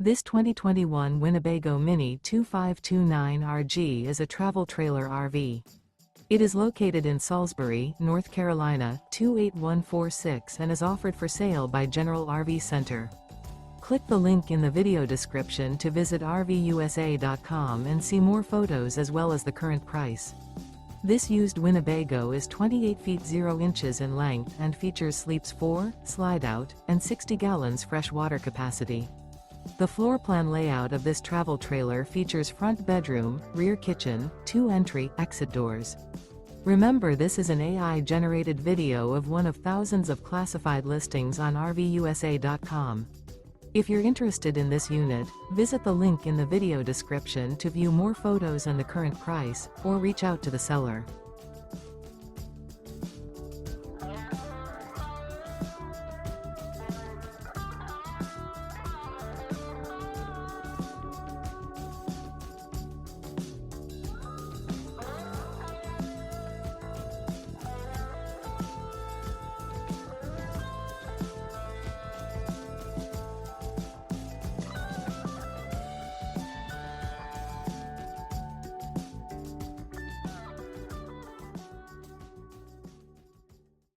This 2021 Winnebago Minnie 2529RG is a travel trailer RV. It is located in Salisbury, North Carolina, 28146 and is offered for sale by General RV Center. Click the link in the video description to visit RVUSA.com and see more photos as well as the current price. This used Winnebago is 28 feet 0 inches in length and features sleeps 4, Slideout, and 60 gallons fresh water capacity. The floor plan layout of this travel trailer features front bedroom, rear kitchen, 2 entry/exit doors. Remember, this is an AI-generated video of one of thousands of classified listings on RVUSA.com. If you're interested in this unit, visit the link in the video description to view more photos and the current price, or reach out to the seller.